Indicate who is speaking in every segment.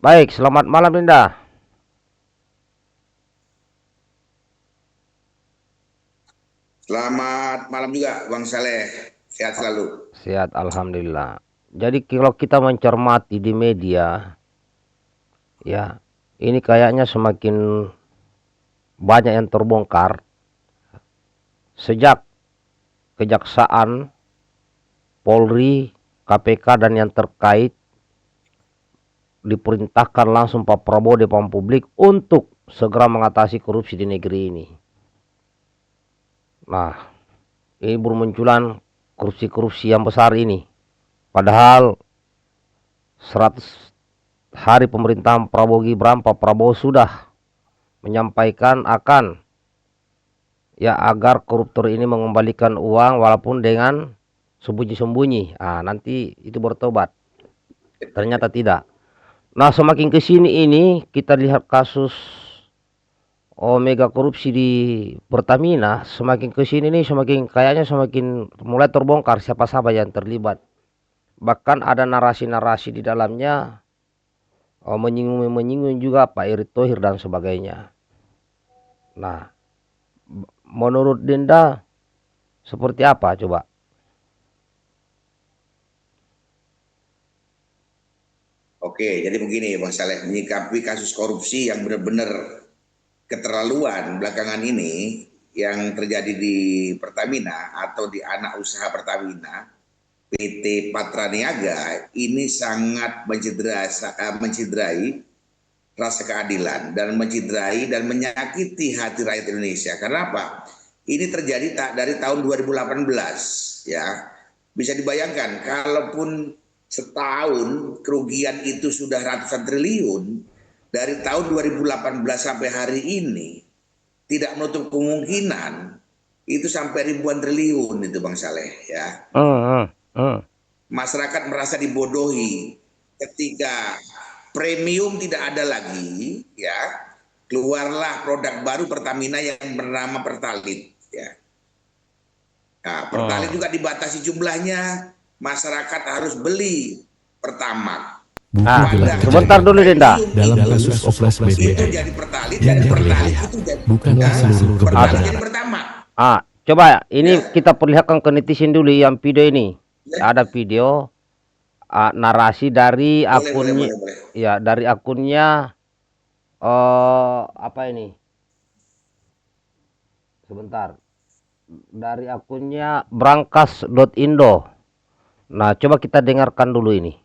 Speaker 1: Baik, selamat malam Linda.
Speaker 2: Selamat malam juga Bang Saleh. Sehat selalu.
Speaker 1: Sehat, alhamdulillah. Jadi kalau kita mencermati di media, ya, ini kayaknya semakin banyak yang terbongkar sejak Kejaksaan, Polri, KPK dan yang terkait diperintahkan langsung Pak Prabowo di depan publik untuk segera mengatasi korupsi di negeri ini. Nah, ini bermunculan korupsi-korupsi yang besar ini. Padahal 100 hari pemerintahan Prabowo Gibran, Pak Prabowo sudah menyampaikan akan ya agar koruptor ini mengembalikan uang walaupun dengan sembunyi-sembunyi. Nanti itu bertobat. Ternyata tidak. Nah, semakin ke sini ini kita lihat kasus mega korupsi di Pertamina, semakin ke sini nih semakin kayaknya semakin mulai terbongkar siapa-siapa yang terlibat. Bahkan ada narasi-narasi di dalamnya menyinggung juga Pak Erick Thohir dan sebagainya. Nah, menurut Dinda seperti apa coba?
Speaker 2: Oke, jadi begini Bang Saleh, menyikapi kasus korupsi yang benar-benar keterlaluan belakangan ini yang terjadi di Pertamina atau di anak usaha Pertamina, PT Patra Niaga, ini sangat menciderai rasa keadilan dan menciderai dan menyakiti hati rakyat Indonesia. Karena apa? Ini terjadi dari tahun 2018, ya. Bisa dibayangkan kalaupun setahun kerugian itu sudah ratusan triliun, dari tahun 2018 sampai hari ini tidak menutup kemungkinan itu sampai ribuan triliun itu Bang Saleh, ya.
Speaker 1: Hmm, hmm, hmm.
Speaker 2: Masyarakat merasa dibodohi ketika premium tidak ada lagi, ya. Keluarlah produk baru Pertamina yang bernama Pertalite, ya. Nah, Pertalite
Speaker 1: Hmm.
Speaker 2: juga dibatasi jumlahnya, masyarakat harus beli Pertamax.
Speaker 1: Ah,
Speaker 3: Buku gelap
Speaker 1: sebentar
Speaker 2: Padahal
Speaker 3: kejadian
Speaker 1: dulu Dinda.
Speaker 2: premium
Speaker 3: dalam
Speaker 2: itu
Speaker 3: kasus oplas
Speaker 2: itu
Speaker 3: BBM
Speaker 2: jadi Pertalite
Speaker 3: yang
Speaker 2: dan Pertalite
Speaker 3: terlihat
Speaker 2: itu jadi
Speaker 3: bukanlah seluruh
Speaker 2: Pertalite
Speaker 1: Ada.
Speaker 2: jadi
Speaker 3: kebenaran.
Speaker 2: Pertamax,
Speaker 1: Coba ini
Speaker 2: ya.
Speaker 1: kita perlihatkan ke netizen dulu yang video ini.
Speaker 2: Ya.
Speaker 1: Ada video narasi dari
Speaker 2: Boleh, boleh,
Speaker 1: akunnya,
Speaker 2: boleh, boleh.
Speaker 1: ya dari akunnya apa ini? Sebentar. Dari akunnya brankas.indo. Nah, coba kita dengarkan dulu ini,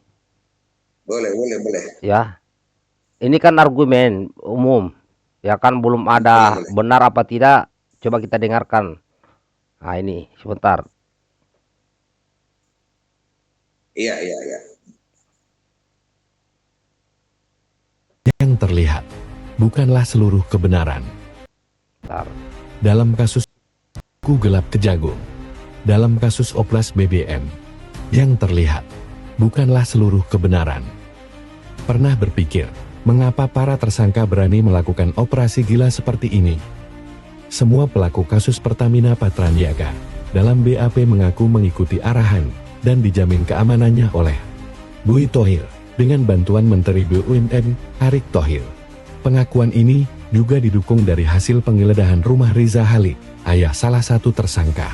Speaker 2: Boleh, boleh, boleh.
Speaker 1: ya. Ini kan argumen umum, ya kan belum
Speaker 2: Boleh,
Speaker 1: ada
Speaker 2: boleh.
Speaker 1: benar apa tidak. Coba kita dengarkan. Nah, ini sebentar.
Speaker 2: Iya, iya, iya.
Speaker 3: Yang terlihat bukanlah seluruh kebenaran.
Speaker 1: Bentar.
Speaker 3: Dalam kasus buku gelap kejagung, dalam kasus oplas BBM, yang terlihat bukanlah seluruh kebenaran. Pernah berpikir, mengapa para tersangka berani melakukan operasi gila seperti ini? Semua pelaku kasus Pertamina Patra Niaga dalam BAP mengaku mengikuti arahan dan dijamin keamanannya oleh Bui Thohir dengan bantuan Menteri BUMN Erick Thohir. Pengakuan ini juga didukung dari hasil penggeledahan rumah Riza Halid, ayah salah satu tersangka.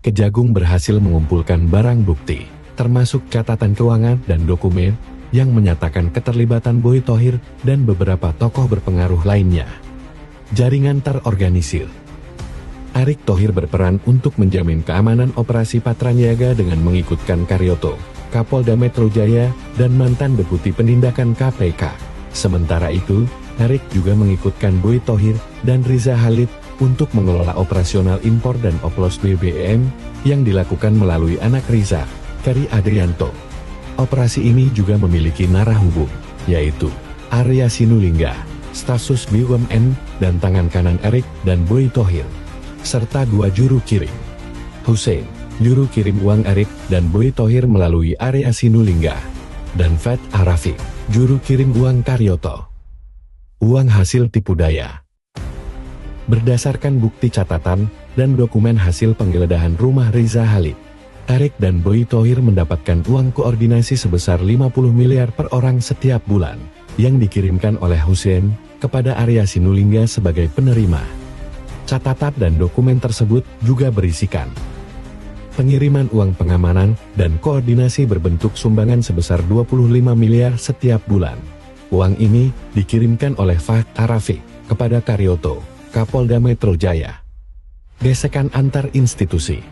Speaker 3: Kejagung berhasil mengumpulkan barang bukti, termasuk catatan keuangan dan dokumen yang menyatakan keterlibatan Bui Thohir dan beberapa tokoh berpengaruh lainnya. Jaringan terorganisir. Erick Thohir berperan untuk menjamin keamanan operasi Patra Niaga dengan mengikutkan Karyoto, Kapolda Metro Jaya, dan mantan Deputi Penindakan KPK. Sementara itu, Erick juga mengikutkan Bui Thohir dan Riza Halid untuk mengelola operasional impor dan oplos BBM yang dilakukan melalui anak Riza, Ferry Adrianto. Operasi ini juga memiliki narah hubung, yaitu Arya Sinulinga, stafsus BUMN, dan tangan kanan Erick dan Bui Thohir, serta dua juru kirim. Hussein, juru kirim uang Erick dan Bui Thohir melalui Arya Sinulinga, dan Fat Arafiq, juru kirim uang Karyoto. Uang hasil tipu daya. Berdasarkan bukti catatan dan dokumen hasil penggeledahan rumah Riza Halid, Erick dan Bui Thohir mendapatkan uang koordinasi sebesar 50 miliar per orang setiap bulan. yang dikirimkan oleh Hussein kepada Arya Sinulinga sebagai penerima. Catatan dan dokumen tersebut juga berisikan pengiriman uang pengamanan dan koordinasi berbentuk sumbangan sebesar 25 miliar setiap bulan. Uang ini dikirimkan oleh Fahd Arafiq kepada Karyoto, Kapolda Metro Jaya. Gesekan antar institusi.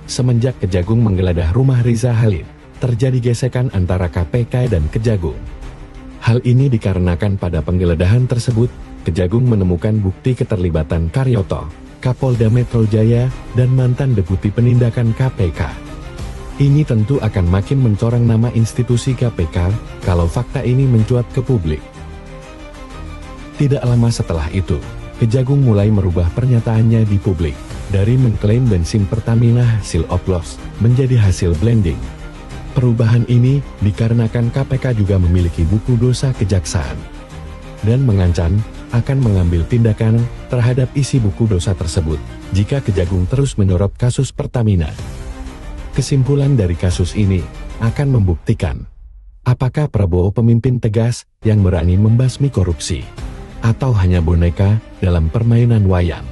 Speaker 3: Semenjak Kejagung menggeledah rumah Riza Khalid, terjadi gesekan antara KPK dan Kejagung. Hal ini dikarenakan pada penggeledahan tersebut, Kejagung menemukan bukti keterlibatan Karyoto, Kapolda Metro Jaya, dan mantan Deputi Penindakan KPK. Ini tentu akan makin mencoreng nama institusi KPK kalau fakta ini mencuat ke publik. Tidak lama setelah itu, Kejagung mulai merubah pernyataannya di publik, dari mengklaim bensin Pertamina hasil oplos, menjadi hasil blending. Perubahan ini dikarenakan KPK juga memiliki buku dosa kejaksaan, dan mengancam akan mengambil tindakan terhadap isi buku dosa tersebut jika Kejagung terus menyorot kasus Pertamina. Kesimpulan dari kasus ini akan membuktikan apakah Prabowo pemimpin tegas yang berani membasmi korupsi, atau hanya boneka dalam permainan wayang.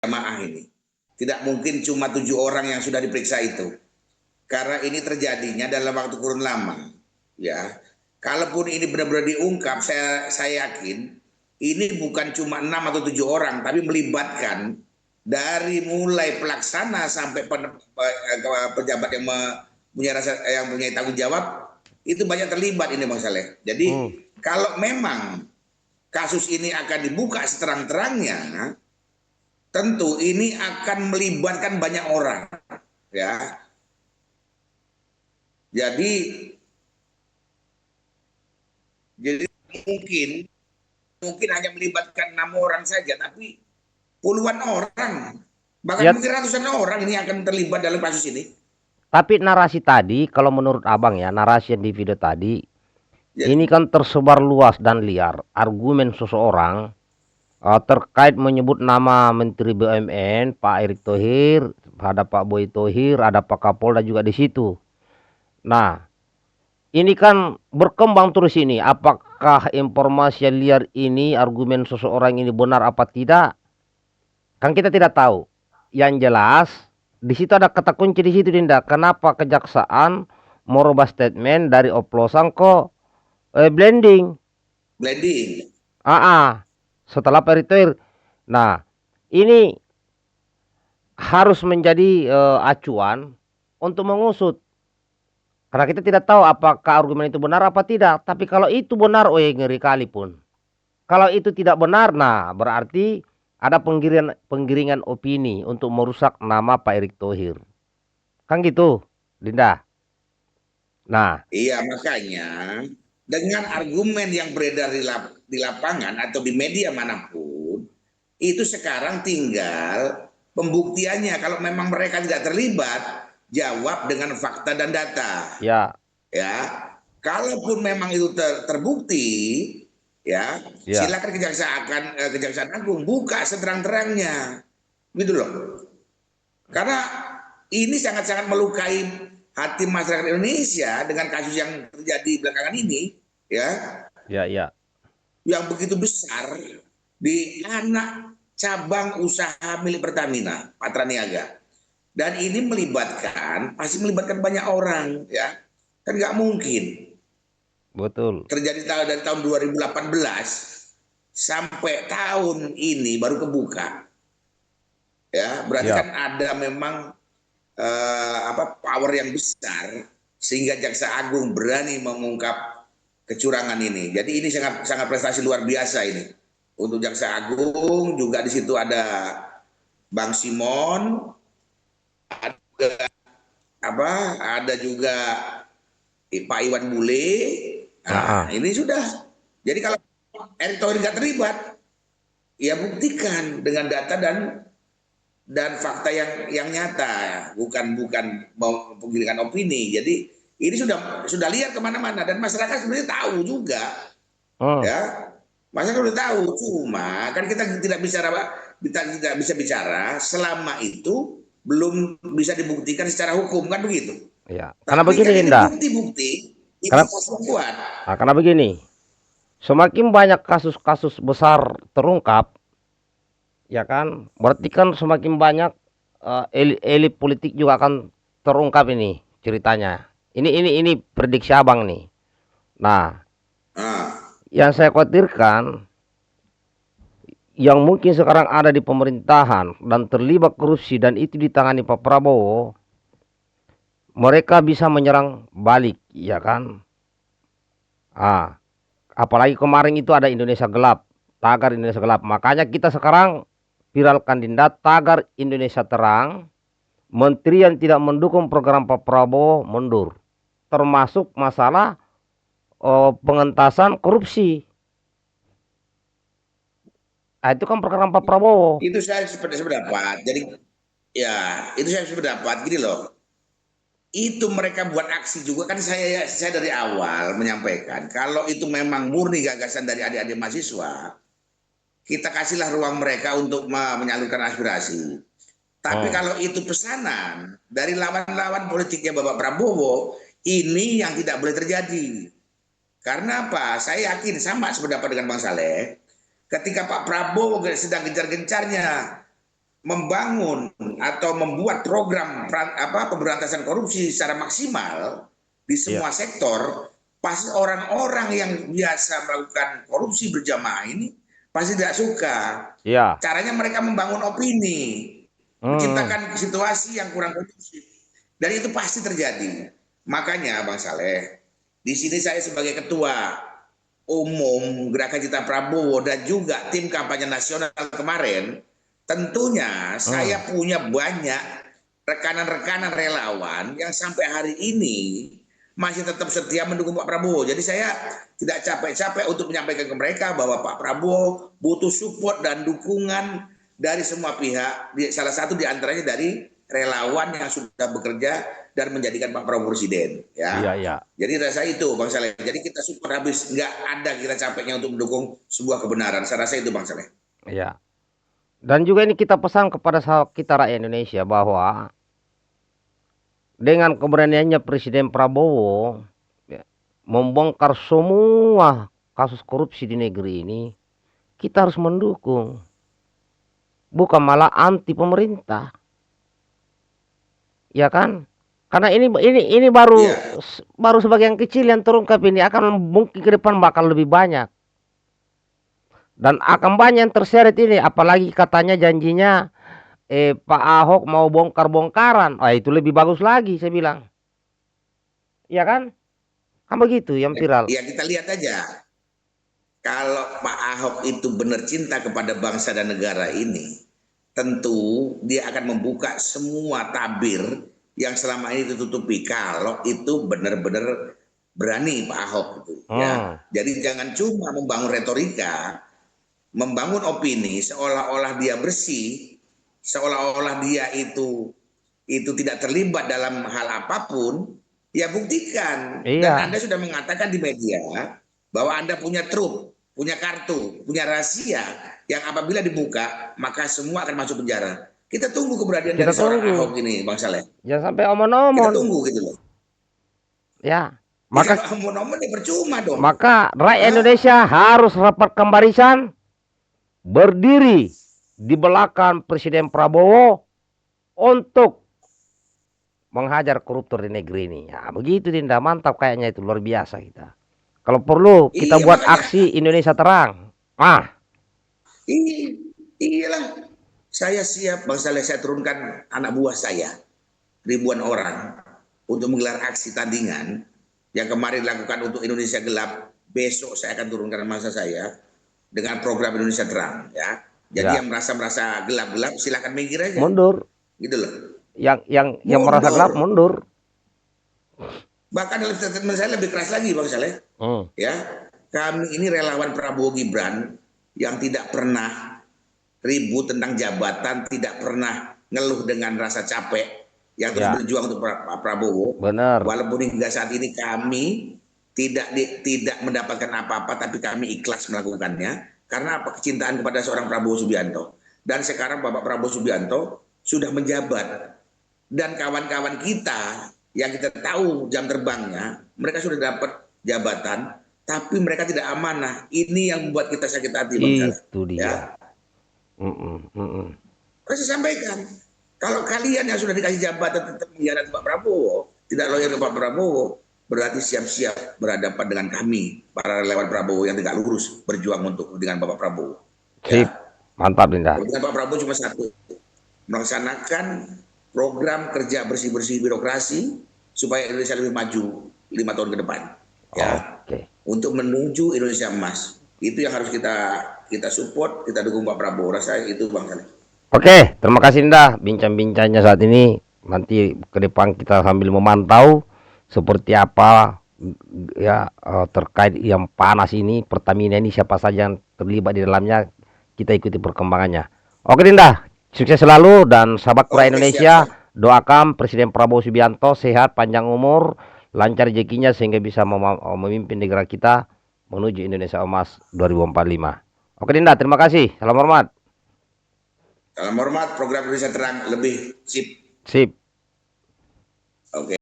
Speaker 2: Jamaah ini. Tidak mungkin cuma 7 orang yang sudah diperiksa itu. Karena ini terjadinya dalam waktu kurun lama. Ya, kalaupun ini benar-benar diungkap, saya yakin ini bukan cuma 6 atau 7 orang, tapi melibatkan dari mulai pelaksana sampai pejabat yang punya tanggung jawab, itu banyak terlibat ini Bang Saleh. Jadi kalau memang kasus ini akan dibuka seterang-terangnya, tentu ini akan melibatkan banyak orang, ya. Jadi mungkin hanya melibatkan 6 orang saja, tapi puluhan orang, bahkan
Speaker 1: Ya,
Speaker 2: mungkin ratusan orang ini akan terlibat dalam kasus ini.
Speaker 1: tapi narasi tadi, kalau menurut abang ya, narasi yang di video tadi,
Speaker 2: Jadi,
Speaker 1: ini kan tersebar luas dan liar. Argumen seseorang terkait menyebut nama Menteri BUMN, Pak Erick Thohir, ada Pak Boy Thohir, ada Pak Kapolda juga di situ. Nah, ini kan berkembang terus ini. Apakah informasi yang liar ini, argumen seseorang ini benar apa tidak? Kan kita tidak tahu. Yang jelas, di situ ada kata kunci di situ, Dinda. Kenapa kejaksaan merubah statement dari oplosan ke blending?
Speaker 2: blending.
Speaker 1: Setelah Pak Erick Thohir. Nah, ini harus menjadi acuan untuk mengusut. Karena kita tidak tahu apakah argumen itu benar apa tidak. Tapi kalau itu benar, ngeri kali pun. Kalau itu tidak benar, nah berarti ada penggiringan opini untuk merusak nama Pak Erick Thohir. Kan gitu, Dinda. Nah,
Speaker 2: Iya, makanya dengan argumen yang beredar di lapangan atau di media manapun, itu sekarang tinggal pembuktiannya. Kalau memang mereka tidak terlibat, jawab dengan fakta dan data.
Speaker 1: ya,
Speaker 2: Ya, kalaupun memang itu terbukti, ya,
Speaker 1: ya,
Speaker 2: silakan Kejaksaan Agung buka seterang-terangnya, gitu loh. Karena ini sangat-sangat melukai hati masyarakat Indonesia dengan kasus yang terjadi belakangan ini, ya,
Speaker 1: ya.
Speaker 2: yang begitu besar di anak cabang usaha milik Pertamina, Patra Niaga. Dan ini pasti melibatkan banyak orang, ya. Kan nggak mungkin
Speaker 1: Betul.
Speaker 2: terjadi dari tahun 2018 sampai tahun ini baru kebuka. Ya, berarti
Speaker 1: Ya.
Speaker 2: kan ada memang power yang besar sehingga Jaksa Agung berani mengungkap kecurangan ini. Jadi ini sangat prestasi luar biasa ini. Untuk Jaksa Agung juga di situ ada Bang Simon, ada apa? Ada juga Pak Iwan Bule.
Speaker 1: Ah,
Speaker 2: Nah, ini sudah. Jadi kalau Erick Thohir nggak terlibat, ya buktikan dengan data dan fakta yang nyata, bukan bukan penggiringan opini. Jadi ini sudah liar kemana-mana dan masyarakat sebenarnya tahu juga,
Speaker 1: hmm,
Speaker 2: ya. Masyarakat sudah tahu, cuma kan kita tidak bisa bicara selama itu belum bisa dibuktikan secara hukum kan begitu.
Speaker 1: ya. Karena
Speaker 2: Tapi
Speaker 1: begini
Speaker 2: kan ini
Speaker 1: Indah,
Speaker 2: bukti-bukti
Speaker 1: karena,
Speaker 2: identitas yang kuat.
Speaker 1: karena begini, semakin banyak kasus-kasus besar terungkap, ya kan, berarti kan semakin banyak elit politik juga akan terungkap ini ceritanya. Ini prediksi abang nih. Nah,
Speaker 2: Nah,
Speaker 1: yang saya khawatirkan, yang mungkin sekarang ada di pemerintahan dan terlibat korupsi dan itu ditangani Pak Prabowo, mereka bisa menyerang balik, ya kan? Ah, apalagi kemarin itu ada Indonesia Gelap, tagar Indonesia Gelap. Makanya kita sekarang viralkan Dinda tagar Indonesia Terang. Menteri yang tidak mendukung program Pak Prabowo mundur. Termasuk masalah pengentasan korupsi. Nah, itu kan program Pak Prabowo.
Speaker 2: itu saya seperti sependapat. Jadi ya itu saya sependapat gini loh. Itu mereka buat aksi juga kan saya dari awal menyampaikan kalau itu memang murni gagasan dari adik-adik mahasiswa, kita kasihlah ruang mereka untuk menyalurkan aspirasi. Tapi
Speaker 1: Hmm.
Speaker 2: kalau itu pesanan dari lawan-lawan politiknya Bapak Prabowo, ini yang tidak boleh terjadi. Karena apa? Saya yakin sama sependapat dengan Bang Saleh. Ketika Pak Prabowo sedang gencar-gencarnya membangun atau membuat program pemberantasan korupsi secara maksimal di
Speaker 1: Iya.
Speaker 2: semua sektor, pasti orang-orang yang biasa melakukan korupsi berjamaah ini pasti tidak suka.
Speaker 1: Iya.
Speaker 2: Caranya mereka membangun opini,
Speaker 1: Hmm.
Speaker 2: menciptakan situasi yang kurang kondusif. Dan itu pasti terjadi. Makanya Bang Saleh, di sini saya sebagai ketua umum Gerakan Cita Prabowo dan juga tim kampanye nasional kemarin, tentunya
Speaker 1: Hmm.
Speaker 2: saya punya banyak rekanan-rekanan relawan yang sampai hari ini masih tetap setia mendukung Pak Prabowo. Jadi saya tidak capek-capek untuk menyampaikan ke mereka bahwa Pak Prabowo butuh support dan dukungan dari semua pihak. Salah satu diantaranya dari relawan yang sudah bekerja dan menjadikan Pak Prabowo presiden.
Speaker 1: Iya,
Speaker 2: Ya,
Speaker 1: iya.
Speaker 2: jadi rasa itu Bang Saleh. Jadi kita support habis, nggak ada kita capeknya untuk mendukung sebuah kebenaran. Saya rasa itu Bang Saleh.
Speaker 1: Iya. Dan juga ini kita pesan kepada kita rakyat Indonesia bahwa dengan keberaniannya Presiden Prabowo, ya, membongkar semua kasus korupsi di negeri ini, kita harus mendukung, bukan malah anti pemerintah, ya kan? Karena ini baru
Speaker 2: Iya,
Speaker 1: baru sebagian kecil yang terungkap, ini akan mungkin ke depan bakal lebih banyak dan akan banyak yang terseret ini, apalagi katanya janjinya Pak Ahok mau bongkar-bongkaran. Ah, itu lebih bagus lagi saya bilang. Ya kan? Kan begitu yang viral.
Speaker 2: ya kita lihat aja. Kalau Pak Ahok itu benar cinta kepada bangsa dan negara ini, tentu dia akan membuka semua tabir yang selama ini ditutupi. Kalau itu benar-benar berani Pak Ahok itu,
Speaker 1: Hmm.
Speaker 2: ya. Jadi jangan cuma membangun retorika, membangun opini seolah-olah dia bersih, seolah-olah dia itu tidak terlibat dalam hal apapun, ya buktikan. Dan
Speaker 1: Iya,
Speaker 2: Anda sudah mengatakan di media bahwa Anda punya truk, punya kartu, punya rahasia yang apabila dibuka maka semua akan masuk penjara. Kita tunggu keberanian
Speaker 1: kita
Speaker 2: dari seorang
Speaker 1: tunggu.
Speaker 2: Ahok ini, Bang Saleh.
Speaker 1: Jangan sampai
Speaker 2: Kita
Speaker 1: omon-omon.
Speaker 2: tunggu gitu loh.
Speaker 1: Ya.
Speaker 2: Ya
Speaker 1: Maka
Speaker 2: kalau mau nomor ya percuma dong.
Speaker 1: maka rakyat
Speaker 2: Hah?
Speaker 1: Indonesia harus rapatkan barisan, berdiri di belakang Presiden Prabowo untuk menghajar koruptor di negeri ini. Ya, begitu Dinda, mantap kayaknya itu luar biasa kita. Kalau perlu kita
Speaker 2: Iya
Speaker 1: buat
Speaker 2: makanya,
Speaker 1: aksi Indonesia Terang. Ah,
Speaker 2: iyalah. Saya siap, Bang Saleh, saya turunkan anak buah saya, ribuan orang, untuk menggelar aksi tandingan yang kemarin dilakukan untuk Indonesia Gelap. Besok saya akan turunkan masa saya dengan program Indonesia Terang ya. Jadi
Speaker 1: Ya.
Speaker 2: yang merasa gelap-gelap silakan minggir aja.
Speaker 1: Mundur.
Speaker 2: Gitu loh.
Speaker 1: Yang merasa
Speaker 2: Mundur.
Speaker 1: gelap mundur.
Speaker 2: Bahkan dalam statement saya lebih keras lagi Bang Saleh. Ya, kami ini relawan Prabowo Gibran yang tidak pernah ribut tentang jabatan, tidak pernah ngeluh dengan rasa capek, yang terus
Speaker 1: Ya.
Speaker 2: berjuang untuk Pak Prabowo.
Speaker 1: Benar.
Speaker 2: Walaupun hingga saat ini kami tidak mendapatkan apa-apa, tapi kami ikhlas melakukannya karena apa? Kecintaan kepada seorang Prabowo Subianto. Dan sekarang Bapak Prabowo Subianto sudah menjabat, dan kawan-kawan kita yang kita tahu jam terbangnya, mereka sudah dapat jabatan, tapi mereka tidak amanah. Ini yang membuat kita sakit hati, Bang Saleh.
Speaker 1: Itu dia.
Speaker 2: Ya. Saya sampaikan, kalau kalian yang sudah dikasih jabatan tetap mengkhianati Pak Prabowo, tidak loyal ke Pak Prabowo, berarti siap-siap berhadapan dengan kami, para relawan Prabowo yang tegak lurus berjuang untuk dengan Bapak Prabowo.
Speaker 1: Sip. Mantap, Linda.
Speaker 2: Kepentingan Pak Prabowo cuma satu, melaksanakan program kerja bersih-bersih birokrasi supaya Indonesia lebih maju 5 tahun ke depan. Ya, untuk menuju Indonesia emas. Itu yang harus kita support, kita dukung Pak Prabowo. Rasanya itu Bang Saleh.
Speaker 1: Oke, terima kasih Linda bincang-bincangnya saat ini. Nanti ke depan kita sambil memantau seperti apa ya terkait yang panas ini, Pertamina ini, siapa saja yang terlibat di dalamnya, kita ikuti perkembangannya. Oke Linda, sukses selalu dan sahabat Kura Indonesia, doakan Presiden Prabowo Subianto sehat, panjang umur, lancar rezekinya sehingga bisa memimpin negara kita menuju Indonesia Emas 2045. Oke Linda, terima kasih. Salam hormat.
Speaker 2: Salam hormat, program Indonesia Terang lebih sip.
Speaker 1: Sip.
Speaker 2: Oke.